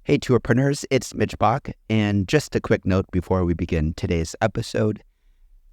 Hey, tourpreneurs, it's Mitch Bach, and just a quick note before we begin today's episode.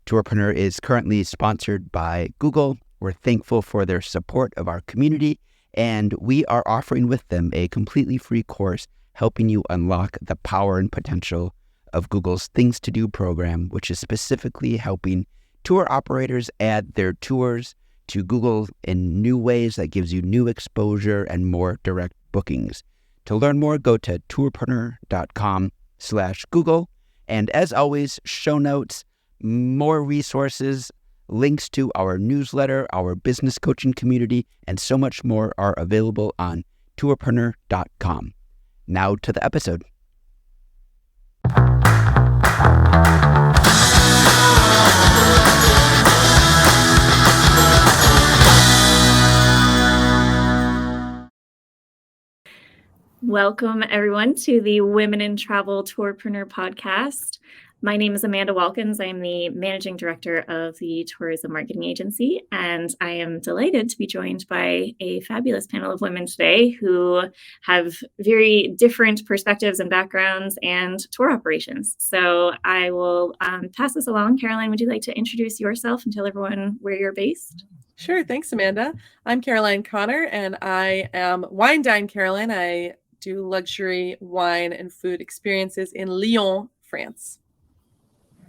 Tourpreneur is currently sponsored by Google. We're thankful for their support of our community, and we are offering with them a completely free course helping you unlock the power and potential of Google's Things to Do program, which is specifically helping tour operators add their tours to Google in new ways that gives you new exposure and more direct bookings. To learn more, go to tourpreneur.com/Google. And as always, show notes, more resources, links to our newsletter, our business coaching community, and so much more are available on tourpreneur.com. Now to the episode. Welcome, everyone, to the Women in Travel Tourpreneur podcast. My name is Amanda Walkins. I am the Managing Director of the Tourism Marketing Agency, and I am delighted to be joined by a fabulous panel of women today who have very different perspectives and backgrounds and tour operations. So I will pass this along. Caroline, would you like to introduce yourself and tell everyone where you're based? Sure. Thanks, Amanda. I'm Caroline Connor, and I am Wine Dine Caroline. I do luxury wine and food experiences in Lyon, France.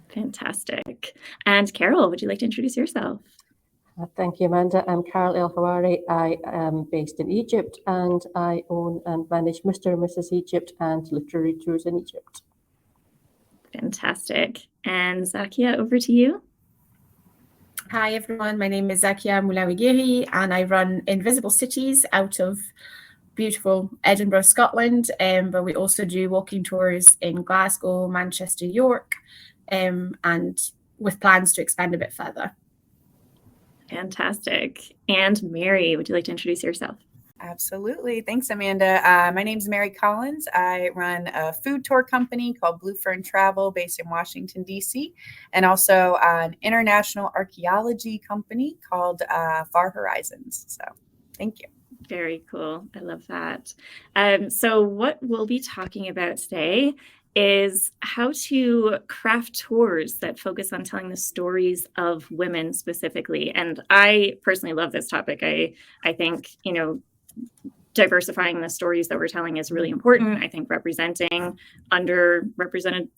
Fantastic. And Carol, would you like to introduce yourself? Thank you, Amanda. I'm Carol El Hawari. I am based in Egypt, and I own and manage Mr. and Mrs. Egypt and literary tours in Egypt. Fantastic. And Zakia, over to you. Hi, everyone. My name is Zakia Mulawigiri, and I run Invisible Cities out of beautiful Edinburgh, Scotland. But we also do walking tours in Glasgow, Manchester, York, and with plans to expand a bit further. Fantastic. And Mary, would you like to introduce yourself? Absolutely. Thanks, Amanda. My name is Mary Collins. I run a food tour company called Blue Fern Travel based in Washington, D.C., and also an international archaeology company called Far Horizons. So thank you. Very cool. I love that. So what we'll be talking about today is how to craft tours that focus on telling the stories of women specifically. And I personally love this topic. I think, diversifying the stories that we're telling is really important. I think representing underrepresented,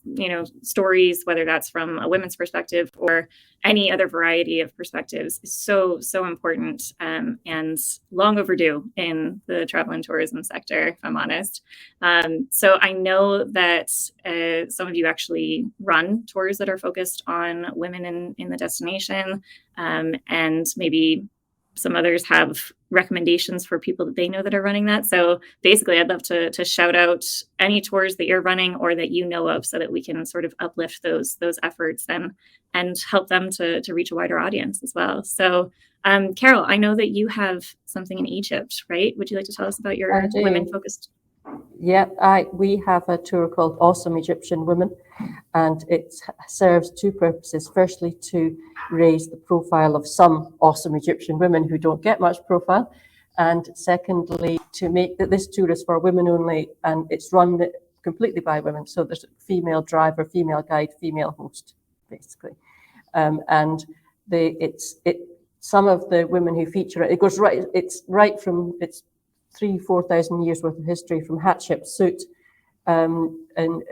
stories, whether that's from a women's perspective or any other variety of perspectives, is so important and long overdue in the travel and tourism sector, if I'm honest. So I know that some of you actually run tours that are focused on women in the destination, and maybe some others have recommendations for people that they know that are running that. So basically, I'd love to shout out any tours that you're running or that you know of so that we can sort of uplift those efforts and help them to reach a wider audience as well. So Carol, I know that you have something in Egypt, right? Would you like to tell us about your women-focused? Yeah, we have a tour called Awesome Egyptian Women, and it serves two purposes. Firstly, to raise the profile of some awesome Egyptian women who don't get much profile, and secondly, to make that this tour is for women only, and it's run completely by women. So there's a female driver, female guide, female host, basically, some of the women who feature it. It's right from 3,000-4,000 years worth of history, from Hatshepsut, and an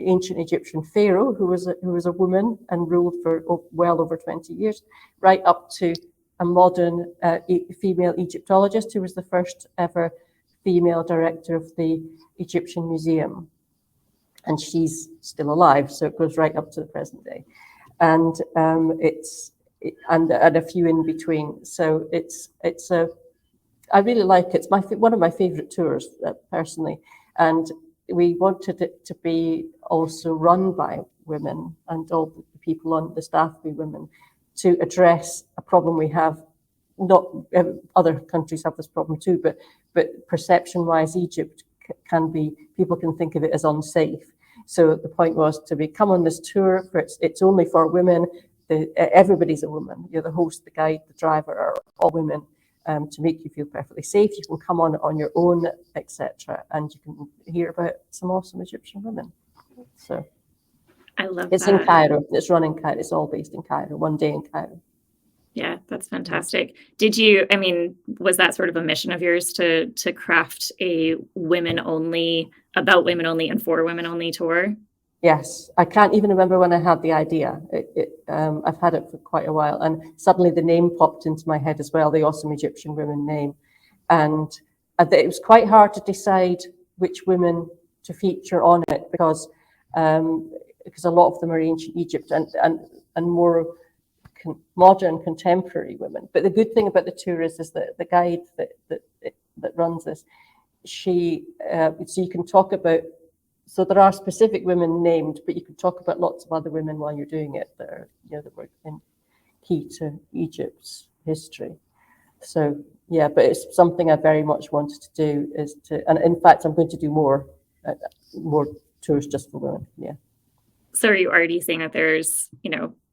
ancient Egyptian pharaoh who was a woman and ruled for well over 20 years, right up to a modern female Egyptologist who was the first ever female director of the Egyptian Museum, and she's still alive, so it goes right up to the present day, and and a few in between. So I really like it. It's one of my favorite tours, personally. And we wanted it to be also run by women and all the people on the staff be women, to address a problem we have. Not other countries have this problem too, but perception-wise, Egypt people can think of it as unsafe. So the point was to come on this tour, it's only for women. Everybody's a woman. The host, the guide, the driver are all women. to make you feel perfectly safe. You can come on your own, etc., and you can hear about some awesome Egyptian women. So I love it's that. in Cairo. It's run in Cairo. It's all based in Cairo. One day in Cairo. Yeah, that's fantastic. Was that sort of a mission of yours to craft a women only, about women only and for women only tour? Yes, I can't even remember when I had the idea. I've had it for quite a while, and suddenly the name popped into my head as well, the Awesome Egyptian Women name. And it was quite hard to decide which women to feature on it because a lot of them are ancient Egypt and more modern contemporary women. But the good thing about the tour is that the guide that runs this, so you can talk about. So there are specific women named, but you can talk about lots of other women while you're doing it that are, that were key to Egypt's history. So yeah, but it's something I very much wanted to do and in fact, I'm going to do more tours just for women. Yeah. So are you already seeing that there's,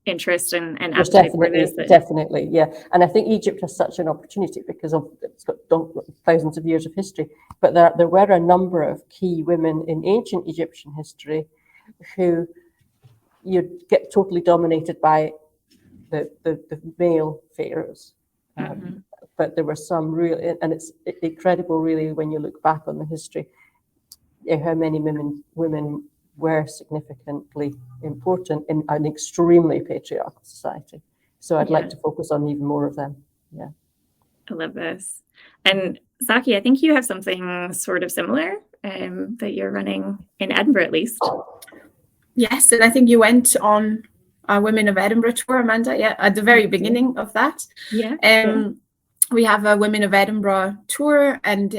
interest and There's appetite for this? definitely, yeah. And I think Egypt has such an opportunity because it's got thousands of years of history. But there were a number of key women in ancient Egyptian history who you'd get totally dominated by the male pharaohs. But there were some really, and it's incredible really when you look back on the history, how many women were significantly important in an extremely patriarchal society. So I'd like to focus on even more of them. Yeah. I love this. And Zakia, I think you have something sort of similar that you're running in Edinburgh, at least. Yes, and I think you went on our Women of Edinburgh tour, Amanda, at the very beginning of that. Yeah. We have a Women of Edinburgh tour and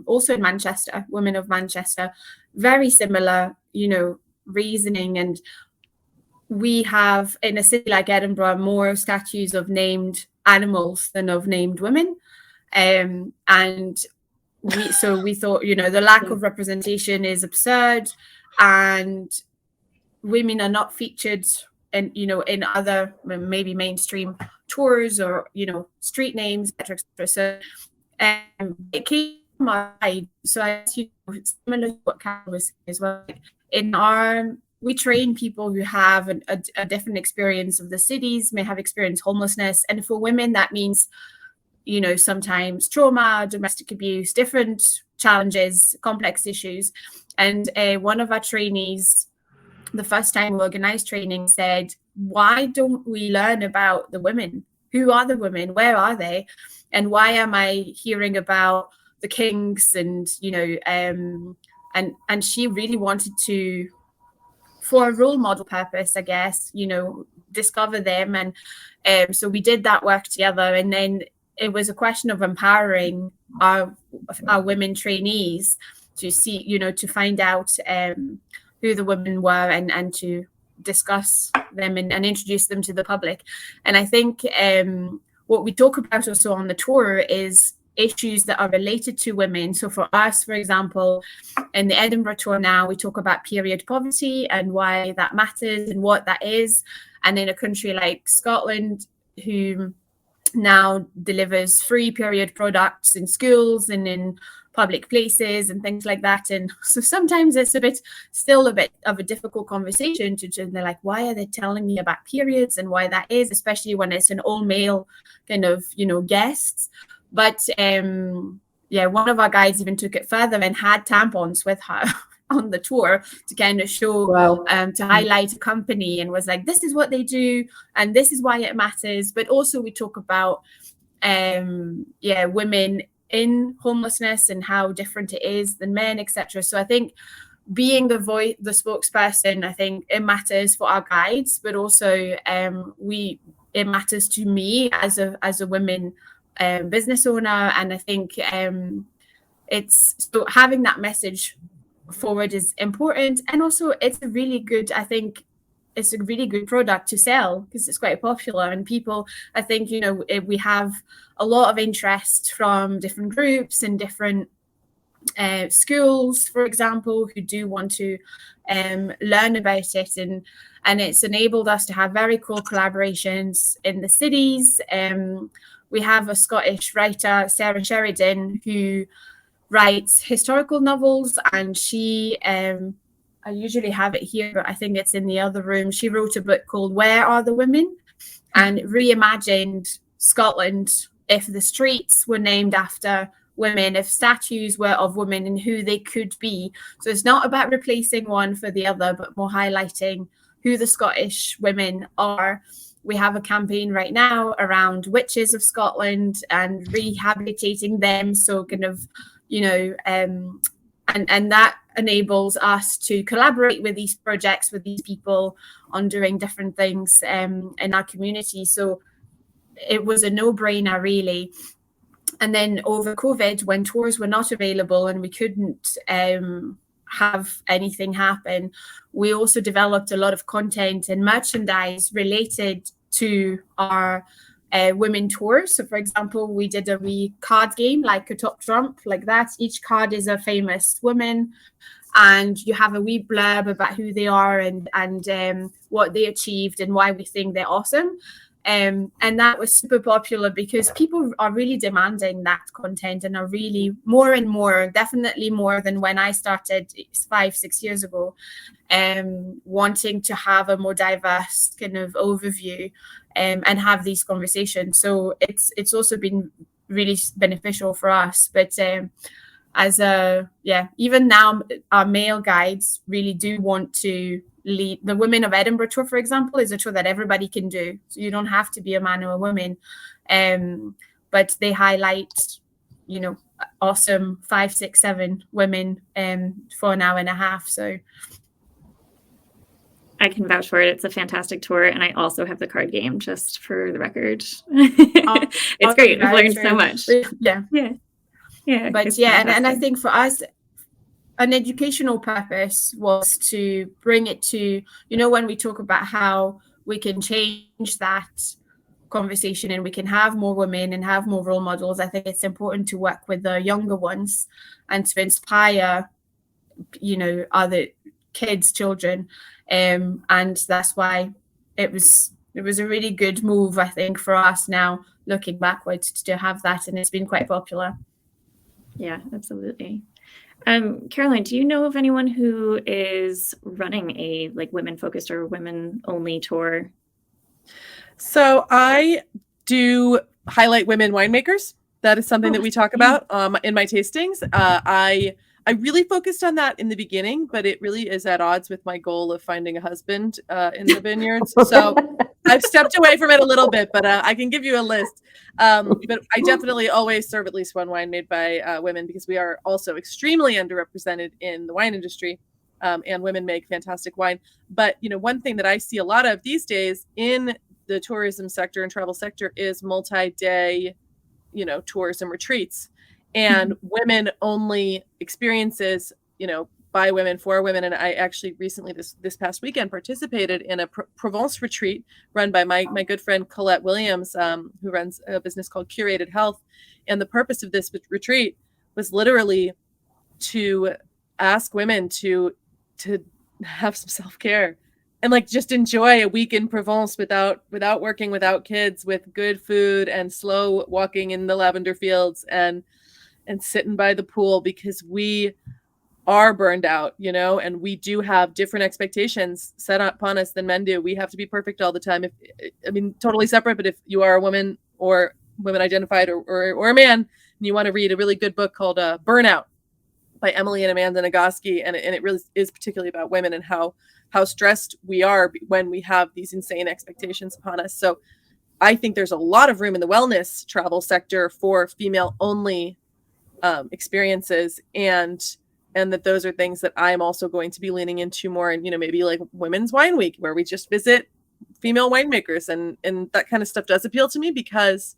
also in Manchester, Women of Manchester, very similar, reasoning. And we have, in a city like Edinburgh, more statues of named animals than of named women. And we thought, the lack of representation is absurd, and women are not featured in other maybe mainstream tours or street names, etc. So it came from our side. So I guess similar to what Carol was saying as well. We train people who have a different experience of the cities, may have experienced homelessness, and for women that means sometimes trauma, domestic abuse, different challenges, complex issues. And one of our trainees, the first time we organized training, said, why don't we learn about the women? Who are the women? Where are they? And why am I hearing about the kings? And, and she really wanted to, for a role model purpose, I guess, discover them. And so we did that work together. And then it was a question of empowering our women trainees to see, to find out who the women were and to discuss them and introduce them to the public. And I think what we talk about also on the tour is issues that are related to women. So for us, for example, in the Edinburgh tour now, we talk about period poverty and why that matters and what that is. And in a country like Scotland, who now delivers free period products in schools and in public places and things like that. And so sometimes it's still a bit of a difficult conversation they're like, why are they telling me about periods and why that is, especially when it's an all male kind of, guests. But one of our guides even took it further and had tampons with her on the tour to kind of show, to highlight a company, and was like, this is what they do and this is why it matters. But also we talk about women in homelessness and how different it is than men, etc. So I think being the spokesperson, I think it matters for our guides, but also it matters to me as a women business owner. And I think it's so having that message forward is important. And also it's a really good product to sell because it's quite popular, and people, I think, we have a lot of interest from different groups and different schools, for example, who do want to learn about it, and it's enabled us to have very cool collaborations in the cities we have a Scottish writer, Sarah Sheridan, who writes historical novels, and she, I usually have it here, but I think it's in the other room. She wrote a book called Where Are the Women? And reimagined Scotland if the streets were named after women, if statues were of women and who they could be. So it's not about replacing one for the other, but more highlighting who the Scottish women are. We have a campaign right now around witches of Scotland and rehabilitating them. So kind of, you know, and that enables us to collaborate with these projects, with these people on doing different things in our community. So it was a no-brainer, really. And then over COVID, when tours were not available and we couldn't have anything happen, we also developed a lot of content and merchandise related to our women tours. So for example, we did a wee card game, like a top trump, like that. Each card is a famous woman, and you have a wee blurb about who they are and what they achieved and why we think they're awesome. And that was super popular because people are really demanding that content and are really more and more, definitely more than when I started 5-6 years ago, wanting to have a more diverse kind of overview and have these conversations. So it's also been really beneficial for us. But even now our male guides really do want to lead. The Women of Edinburgh tour, for example, is a tour that everybody can do. So you don't have to be a man or a woman. But they highlight, you know, awesome 5, 6, 7 women for an hour and a half. So I can vouch for it. It's a fantastic tour. And I also have the card game, just for the record. It's great. I've learned so much. Yeah. But and I think for us, an educational purpose was to bring it to, you know, when we talk about how we can change that conversation and we can have more women and have more role models, I think it's important to work with the younger ones and to inspire, you know, other kids, children. And that's why it was a really good move, I think, for us now, looking backwards, to have that. And it's been quite popular. Yeah, absolutely. Caroline, do you know of anyone who is running a women-focused or women-only tour? So I do highlight women winemakers. That is something that we talk about in my tastings. I really focused on that in the beginning, but it really is at odds with my goal of finding a husband in the vineyards. So I've stepped away from it a little bit, but I can give you a list. But I definitely always serve at least one wine made by women, because we are also extremely underrepresented in the wine industry, and women make fantastic wine. But, you know, one thing that I see a lot of these days in the tourism sector and travel sector is multi-day, you know, tours and retreats. And women only experiences, you know, by women, for women. And I actually recently, this past weekend, participated in a Provence retreat run by my good friend Colette Williams, who runs a business called Curated Health. And the purpose of this retreat was literally to ask women to have some self-care and just enjoy a week in Provence without working, without kids, with good food and slow walking in the lavender fields and sitting by the pool, because we are burned out, you know, and we do have different expectations set upon us than men do. We have to be perfect all the time. Totally separate, but if you are a woman or women identified or a man, and you want to read a really good book called Burnout by Emily and Amanda Nagoski, and it really is particularly about women and how stressed we are when we have these insane expectations upon us. So I think there's a lot of room in the wellness travel sector for female only experiences, and that those are things that I'm also going to be leaning into more. And, you know, maybe like Women's Wine Week, where we just visit female winemakers, and that kind of stuff does appeal to me, because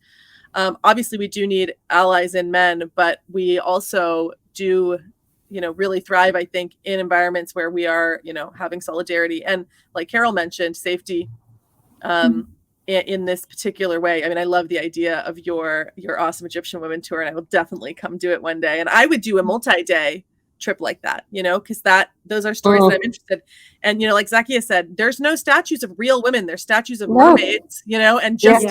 obviously we do need allies in men, but we also do, you know, really thrive, I think, in environments where we are, you know, having solidarity and, like Carol mentioned, safety in this particular way. I mean, I love the idea of your awesome Egyptian women tour, and I will definitely come do it one day. And I would do a multi-day trip like that, you know, because those are stories that I'm interested. And, you know, like Zakia said, there's no statues of real women. There's statues of mermaids, you know, and just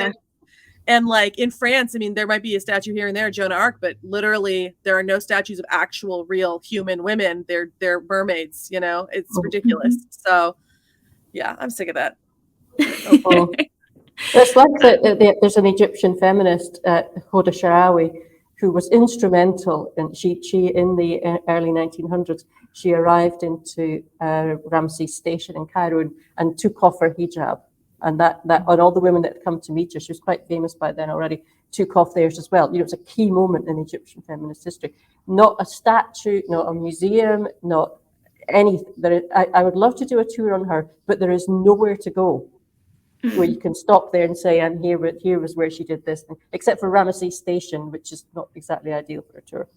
And like in France, I mean, there might be a statue here and there, Joan of Arc, but literally there are no statues of actual real human women. They're mermaids, you know, it's ridiculous. So yeah, I'm sick of that. Oh. It's like there's an Egyptian feminist, Hoda Sharawi, who was instrumental, and she in the early 1900s, she arrived into Ramses Station in Cairo and took off her hijab, and that and all the women that had come to meet her, she was quite famous by then already, took off theirs as well. You know, it was a key moment in Egyptian feminist history. Not a statue, not a museum, not anything. I would love to do a tour on her, but there is nowhere to go where you can stop there and say, "And here was where she did this," except for Ramesses Station, which is not exactly ideal for a tour.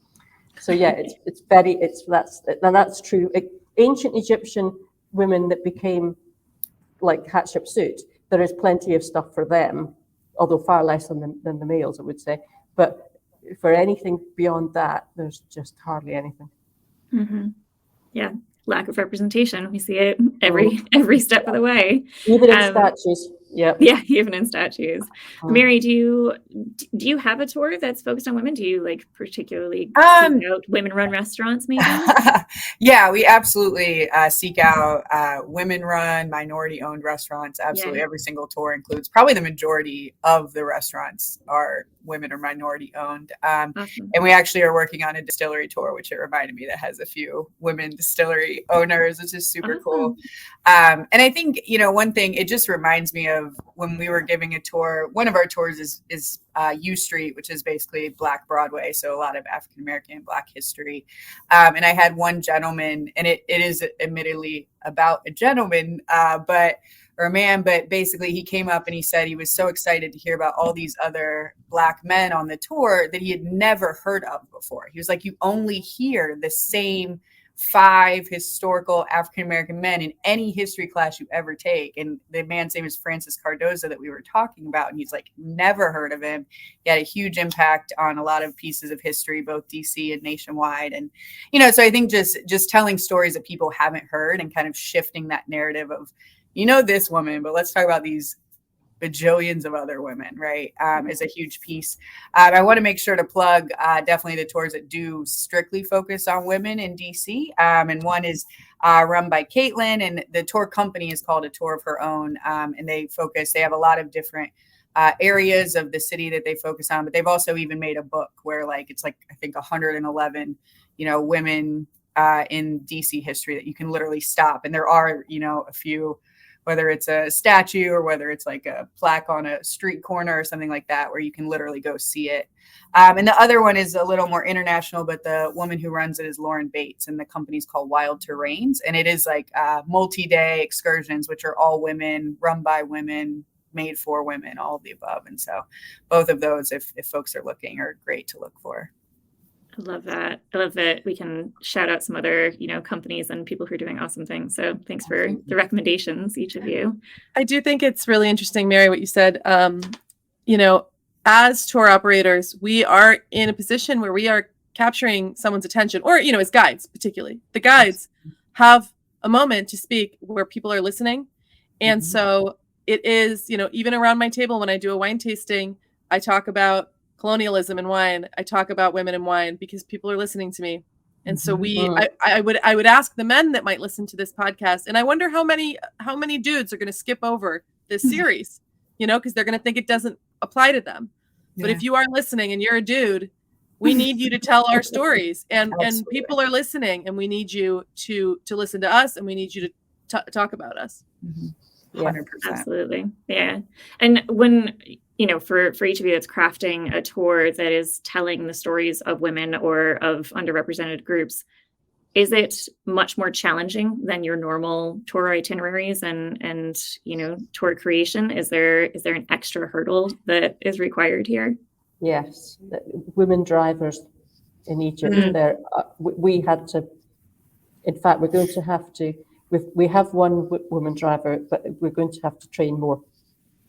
So yeah, that's true. Ancient Egyptian women that became like Hatshepsut, there is plenty of stuff for them, although far less than the males, I would say. But for anything beyond that, there's just hardly anything. Yeah, lack of representation. We see it every step of the way. Even in statues. Yeah, even in statues. Mary, do you have a tour that's focused on women? Do you like particularly seek out women-run restaurants, maybe? Yeah, we absolutely seek out women-run, minority-owned restaurants. Absolutely, every single tour includes. Probably the majority of the restaurants are women or minority-owned. Awesome. And we actually are working on a distillery tour, which it reminded me that has a few women distillery owners, which is super cool. And I think, you know, one thing, it just reminds me of when we were giving a tour. One of our tours is U Street, which is basically Black Broadway. So a lot of African-American Black history. And I had one gentleman, and it is admittedly about a gentleman, or a man, but basically he came up and he said he was so excited to hear about all these other Black men on the tour that he had never heard of before. He was like, you only hear the same 5 historical African-American men in any history class you ever take. And the man's name is Francis Cardozo that we were talking about. And he's like, never heard of him. He had a huge impact on a lot of pieces of history, both DC and nationwide. And, you know, so I think just telling stories that people haven't heard and kind of shifting that narrative of, you know, this woman, but let's talk about these bajillions of other women, right? Is a huge piece. I want to make sure to plug definitely the tours that do strictly focus on women in DC. And one is run by Caitlin, and the tour company is called A Tour of Her Own. And they have a lot of different areas of the city that they focus on, but they've also even made a book where it's I think 111, you know, women in DC history that you can literally stop. And there are, you know, a few, whether it's a statue or whether it's like a plaque on a street corner or something like that, where you can literally go see it. And the other one is a little more international, but the woman who runs it is Lauren Bates, and the company's called Wild Terrains. And it is like multi-day excursions, which are all women, run by women, made for women, all of the above. And so both of those, if folks are looking, are great to look for. I love that. I love that we can shout out some other, you know, companies and people who are doing awesome things. So thanks for the recommendations, each of you. I do think it's really interesting, Mary, what you said. You know, as tour operators, we are in a position where we are capturing someone's attention, or, you know, as guides, particularly. The guides have a moment to speak where people are listening. And so it is, you know, even around my table when I do a wine tasting, I talk about colonialism and wine. I talk about women and wine because people are listening to me. And so I would ask the men that might listen to this podcast, and I wonder how many dudes are going to skip over this series, you know, because they're going to think it doesn't apply to them. Yeah. But if you are listening and you're a dude, we need you to tell our stories, and people are listening, and we need you to listen to us, and we need you to talk about us. 100%. Absolutely. Yeah. And when, you know, for each of you that's crafting a tour that is telling the stories of women or of underrepresented groups, is it much more challenging than your normal tour itineraries and you know, tour creation? Is there an extra hurdle that is required here? Yes, women drivers in Egypt. There, we had to. In fact, we're going to have to. We have one woman driver, but we're going to have to train more,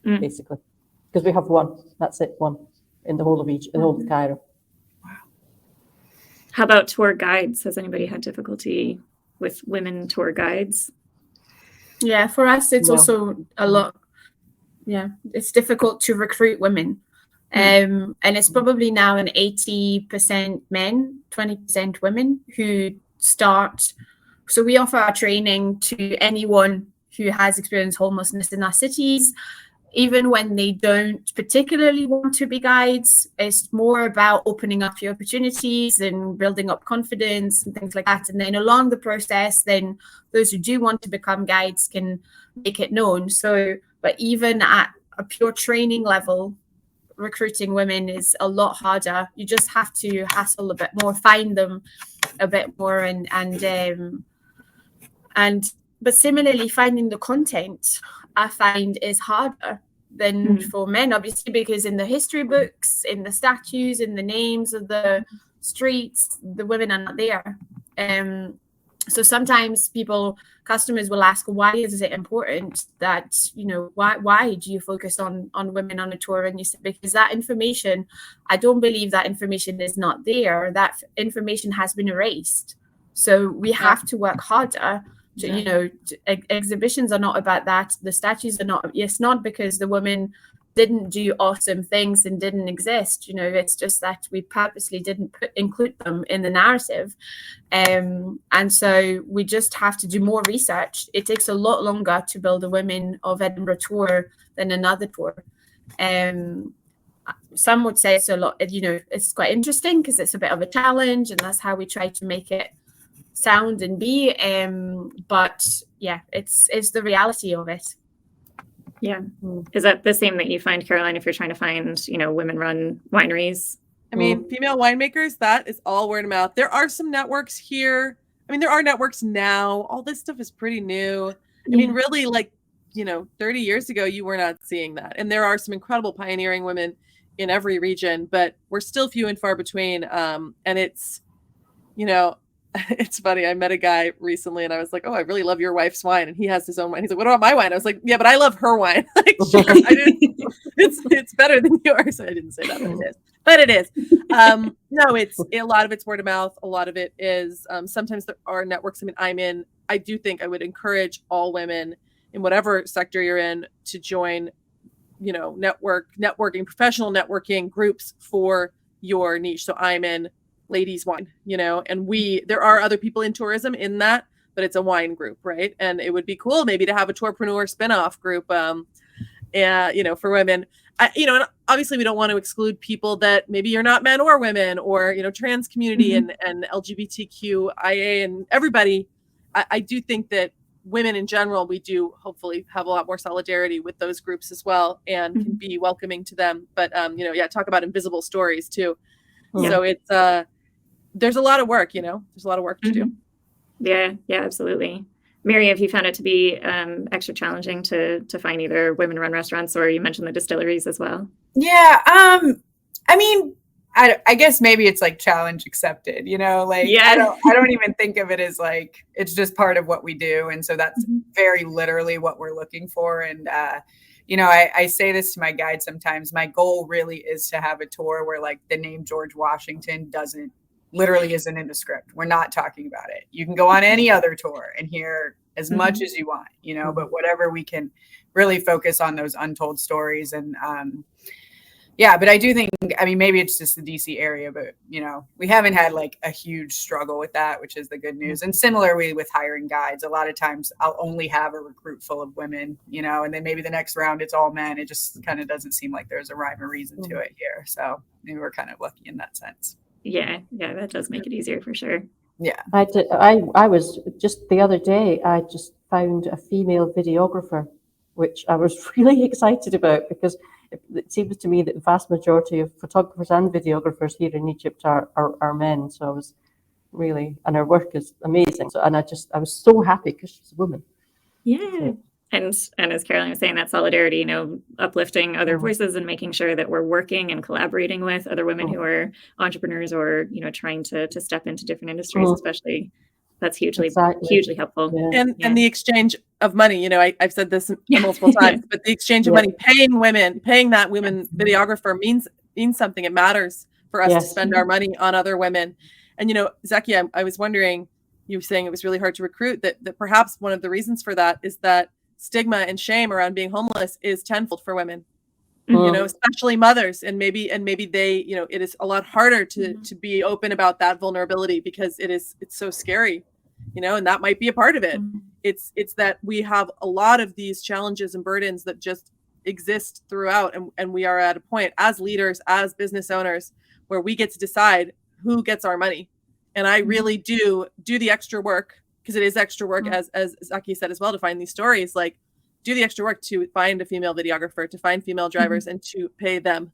basically, because we have one. That's it, one in the whole of Egypt, in the whole of Cairo. Wow. How about tour guides? Has anybody had difficulty with women tour guides? Yeah, for us, it's also a lot. Yeah, it's difficult to recruit women. And it's probably now an 80% men, 20% women who start. So we offer our training to anyone who has experienced homelessness in our cities, even when they don't particularly want to be guides. It's more about opening up your opportunities and building up confidence and things like that. And then along the process, then those who do want to become guides can make it known. So, but even at a pure training level, recruiting women is a lot harder. You just have to hassle a bit more, find them a bit more, but similarly, finding the content I find is harder than for men, obviously, because in the history books, in the statues, in the names of the streets, the women are not there. So sometimes customers will ask, why is it important that, why do you focus on women on a tour? And you say, because that information, I don't believe that information is not there. That information has been erased. So we have to work harder. Exhibitions are not about that. The statues are not. It's not because the women didn't do awesome things and didn't exist. It's just that we purposely didn't include them in the narrative. And so we just have to do more research. It takes a lot longer to build a Women of Edinburgh tour than another tour. Some would say it's a lot, it's quite interesting because it's a bit of a challenge, and that's how we try to make it sound and be. But yeah, it's the reality of it. Yeah. Is that the same that you find, Caroline, if you're trying to find, women-run wineries? I mean, female winemakers, that is all word of mouth. There are some networks here. I mean, there are networks now. All this stuff is pretty new. I mean, really, 30 years ago, you were not seeing that. And there are some incredible pioneering women in every region, but we're still few and far between. And it's, it's funny. I met a guy recently and I was like, oh, I really love your wife's wine. And he has his own wine. He's like, what about my wine? I was like, yeah, but I love her wine. Sure, it's better than yours. I didn't say that, but it is. No, it's a lot of it's word of mouth. A lot of it is sometimes there are networks. I do think I would encourage all women in whatever sector you're in to join, networking, professional networking groups for your niche. So I'm in ladies wine, and there are other people in tourism in that, but it's a wine group, right? And it would be cool maybe to have a tourpreneur spinoff group, for women. And obviously we don't want to exclude people that maybe you're not men or women or, trans community and LGBTQIA and everybody. I do think that women in general, we do hopefully have a lot more solidarity with those groups as well and can be welcoming to them. But, talk about invisible stories too. Yeah. So it's, there's a lot of work, there's a lot of work to do. Yeah, absolutely. Mary, have you found it to be extra challenging to find either women-run restaurants, or you mentioned the distilleries as well? Yeah, I mean, I guess maybe it's like challenge accepted, I don't even think of it as like, it's just part of what we do. And so that's very literally what we're looking for. And, I say this to my guides sometimes. My goal really is to have a tour where like the name George Washington literally isn't in the script. We're not talking about it. You can go on any other tour and hear as much as you want, but whatever, we can really focus on those untold stories. And but I do think, maybe it's just the DC area, but we haven't had like a huge struggle with that, which is the good news. And similarly with hiring guides, a lot of times I'll only have a recruit full of women, and then maybe the next round it's all men. It just kind of doesn't seem like there's a rhyme or reason to it here. So maybe we're kind of lucky in that sense. Yeah, that does make it easier for sure. Yeah. I was just the other day, I just found a female videographer, which I was really excited about because it seems to me that the vast majority of photographers and videographers here in Egypt are men. So I was really, and her work is amazing. So, and I was so happy because she's a woman. Yeah. So. And as Caroline was saying, that solidarity, uplifting other voices and making sure that we're working and collaborating with other women who are entrepreneurs or, trying to step into different industries, especially. That's hugely helpful. Yeah. And the exchange of money, I've said this multiple times, but the exchange of money, paying that women videographer means something. It matters for us to spend our money on other women. And, Zakia, I was wondering, you were saying it was really hard to recruit, that perhaps one of the reasons for that is that stigma and shame around being homeless is tenfold for women. you know, especially mothers, and maybe they, you know, it is a lot harder to be open about that vulnerability because it's so scary, you know, and that might be a part of it. It's that we have a lot of these challenges and burdens that just exist throughout, and we are at a point as leaders, as business owners, where we get to decide who gets our money. And I really do the extra work, because it is extra work, as Zakia said as well, to find these stories, like do the extra work to find a female videographer, to find female drivers, and to pay them.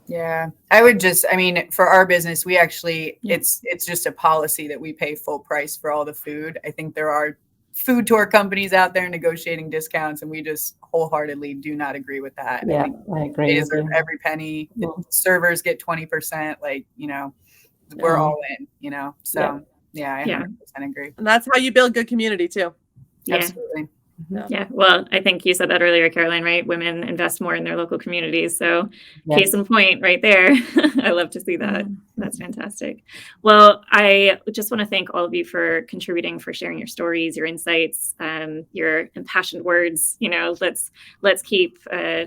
Yeah, I would just, I mean, for our business, we actually, it's just a policy that we pay full price for all the food. I think there are food tour companies out there negotiating discounts, and we just wholeheartedly do not agree with that. Yeah, I agree. They deserve every penny. The servers get 20%, like, you know, we're all in, you know, so yeah, I 100% agree. And that's how you build good community too. Absolutely. Yeah. Well, I think you said that earlier, Caroline, right? Women invest more in their local communities. So case in point right there. I love to see that. That's fantastic. Well, I just want to thank all of you for contributing, for sharing your stories, your insights, your impassioned words. You know, let's keep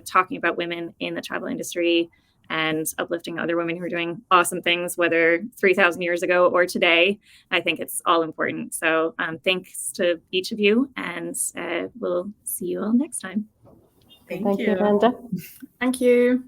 talking about women in the travel industry and uplifting other women who are doing awesome things, whether 3,000 years ago or today. I think it's all important. So thanks to each of you, and we'll see you all next time. Thank you, Amanda. Thank you.